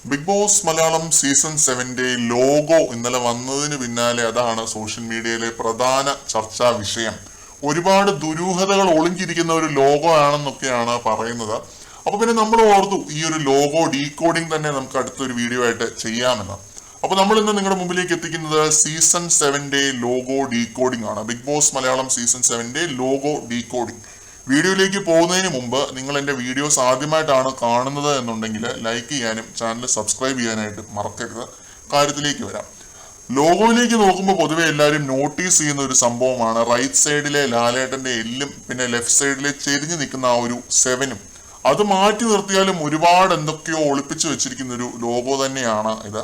Big Boss Malayalam season 7 logo ഇന്നലെ വന്നതിന് പിന്നാലെ അതാണ് സോഷ്യൽ മീഡിയയിലെ പ്രധാന ചർച്ചാ വിഷയം. ഒരുപാട് ദുരൂഹതകൾ ഒളിഞ്ഞിരിക്കുന്ന ഒരു ലോഗോ ആണെന്നൊക്കെയാണ് പറയുന്നത്. അപ്പൊ പിന്നെ നമ്മൾ ഓർത്തു ഈ ഒരു ലോഗോ ഡീകോഡിംഗ് തന്നെ നമുക്ക് അടുത്തൊരു വീഡിയോ ആയിട്ട് ചെയ്യാമെന്ന്. അപ്പൊ നമ്മൾ ഇന്ന് നിങ്ങളുടെ മുമ്പിലേക്ക് എത്തിക്കുന്നത് സീസൺ 7 ലോഗോ ഡീകോഡിംഗ് ആണ്. Bigg Boss Malayalam season 7 logo decoding. വീഡിയോയിലേക്ക് പോകുന്നതിന് മുമ്പ് നിങ്ങൾ എൻ്റെ വീഡിയോസ് ആദ്യമായിട്ടാണ് കാണുന്നത് എന്നുണ്ടെങ്കിൽ ലൈക്ക് ചെയ്യാനും ചാനൽ സബ്സ്ക്രൈബ് ചെയ്യാനായിട്ട് മറക്കരുത്. കാര്യത്തിലേക്ക് വരാം. ലോഗോയിലേക്ക് നോക്കുമ്പോൾ പൊതുവെ എല്ലാവരും നോട്ടീസ് ചെയ്യുന്ന ഒരു സംഭവമാണ് റൈറ്റ് സൈഡിലെ ലാലേട്ടന്റെ എല്ലും പിന്നെ ലെഫ്റ്റ് സൈഡിലെ ചെരിഞ്ഞു നിൽക്കുന്ന ആ ഒരു 7ഉം. അത് മാറ്റി നിർത്തിയാലും ഒരുപാട് എന്തൊക്കെയോ ഒളിപ്പിച്ചു വെച്ചിരിക്കുന്ന ഒരു ലോഗോ തന്നെയാണ് ഇത്.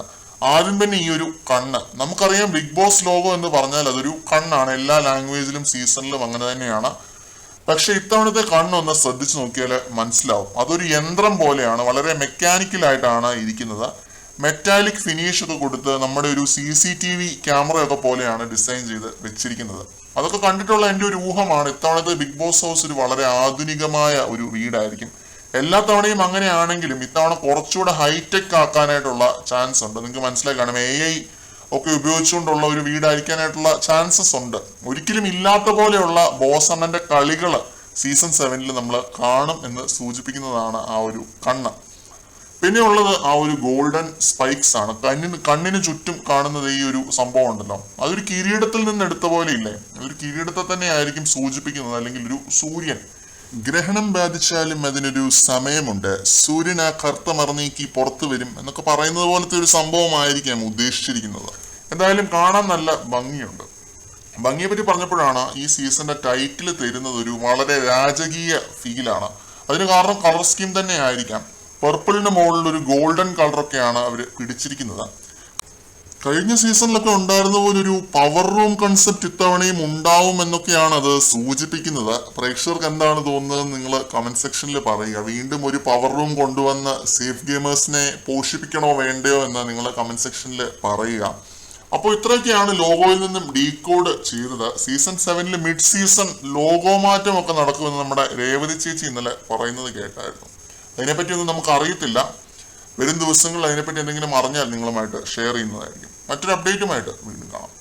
ആദ്യം തന്നെ ഈ ഒരു കണ്ണ്, നമുക്കറിയാം ബിഗ് ബോസ് ലോഗോ എന്ന് പറഞ്ഞാൽ അതൊരു കണ്ണാണ്. എല്ലാ ലാംഗ്വേജിലും സീസണിലും അങ്ങനെ തന്നെയാണ്. പക്ഷെ ഇത്തവണത്തെ കണ്ണൊന്ന് ശ്രദ്ധിച്ചു നോക്കിയാൽ മനസ്സിലാവും, അതൊരു യന്ത്രം പോലെയാണ്. വളരെ മെക്കാനിക്കലായിട്ടാണ് ഇരിക്കുന്നത്. മെറ്റാലിക് ഫിനിഷ് ഒക്കെ കൊടുത്ത് നമ്മുടെ ഒരു CCTV ക്യാമറയൊക്കെ പോലെയാണ് ഡിസൈൻ ചെയ്ത് വെച്ചിരിക്കുന്നത്. അതൊക്കെ കണ്ടിട്ടുള്ള എൻ്റെ ഒരു ഊഹമാണ് ഇത്തവണത്തെ ബിഗ് ബോസ് ഹൗസ് ഒരു വളരെ ആധുനികമായ ഒരു വീടായിരിക്കും. എല്ലാ തവണയും അങ്ങനെയാണെങ്കിലും ഇത്തവണ കുറച്ചുകൂടെ ഹൈടെക് ആക്കാനായിട്ടുള്ള ചാൻസ് ഉണ്ട്. നിങ്ങൾക്ക് മനസ്സിലായി കാണും, AI ഒക്കെ ഉപയോഗിച്ചുകൊണ്ടുള്ള ഒരു വീടായിരിക്കാനായിട്ടുള്ള ചാൻസസ് ഉണ്ട്. ഒരിക്കലും ഇല്ലാത്ത പോലെയുള്ള ബോസണ്ണന്റെ കളികൾ സീസൺ 7 നമ്മൾ കാണും എന്ന് സൂചിപ്പിക്കുന്നതാണ് ആ ഒരു കണ്ണ്. പിന്നെ ഉള്ളത് ആ ഒരു ഗോൾഡൻ സ്പൈക്സ് ആണ്. കണ്ണിന് ചുറ്റും കാണുന്നത് ഈ ഒരു സംഭവം ഉണ്ടല്ലോ, അതൊരു കിരീടത്തിൽ നിന്ന് എടുത്ത പോലെ ഇല്ലേ? ഒരു കിരീടത്തെ തന്നെ ആയിരിക്കും സൂചിപ്പിക്കുന്നത്, അല്ലെങ്കിൽ ഒരു സൂര്യൻ. ഗ്രഹണം ബാധിച്ചാലും അതിനൊരു സമയമുണ്ട്, സൂര്യൻ ആ കറുത്ത മറനീക്കി പുറത്തു വരും എന്നൊക്കെ പറയുന്നത് പോലത്തെ ഒരു സംഭവമായിരിക്കാം ഉദ്ദേശിച്ചിരിക്കുന്നത്. എന്തായാലും കാണാൻ നല്ല ഭംഗിയുണ്ട്. ഭംഗിയെ പറ്റി പറഞ്ഞപ്പോഴാണ് ഈ സീസണിന്റെ ടൈറ്റിൽ തരുന്നത് ഒരു വളരെ രാജകീയ ഫീലാണ്. അതിന് കാരണം കളർ സ്കീം തന്നെ ആയിരിക്കാം. പർപ്പിളിന് മുകളിൽ ഒരു ഗോൾഡൻ കളറൊക്കെയാണ് അവർ പിടിച്ചിരിക്കുന്നത്. കഴിഞ്ഞ സീസണിലൊക്കെ ഉണ്ടായിരുന്ന പോലെ ഒരു പവർ റൂം കൺസെപ്റ്റ് ഇത്തവണയും ഉണ്ടാവും എന്നൊക്കെയാണ് അത് സൂചിപ്പിക്കുന്നത്. പ്രേക്ഷകർക്ക് എന്താണ് തോന്നുന്നത് നിങ്ങൾ കമന്റ് സെക്ഷനിൽ പറയുക. വീണ്ടും ഒരു പവർ റൂം കൊണ്ടുവന്ന് സേഫ് ഗെയിമേഴ്സിനെ പോഷിപ്പിക്കണോ വേണ്ടയോ എന്ന് നിങ്ങൾ കമന്റ് സെക്ഷനിൽ പറയുക. അപ്പോൾ ഇത്രയൊക്കെയാണ് ലോഗോയിൽ നിന്നും ഡീകോഡ് ചെയ്തത്. സീസൺ 7 മിഡ് സീസൺ ലോഗോ മാറ്റം ഒക്കെ നടക്കുമെന്ന് നമ്മുടെ രേവതി ചേച്ചി ഇന്നലെ പറയുന്നത് കേട്ടായിരുന്നു. അതിനെപ്പറ്റിയൊന്നും നമുക്ക് അറിയത്തില്ല. വരും ദിവസങ്ങളിൽ അതിനെപ്പറ്റി എന്തെങ്കിലും അറിഞ്ഞാൽ നിങ്ങളുമായിട്ട് ഷെയർ ചെയ്യുന്നതായിരിക്കും. മറ്റൊരു അപ്ഡേറ്റുമായിട്ട് വീണ്ടും കാണാം.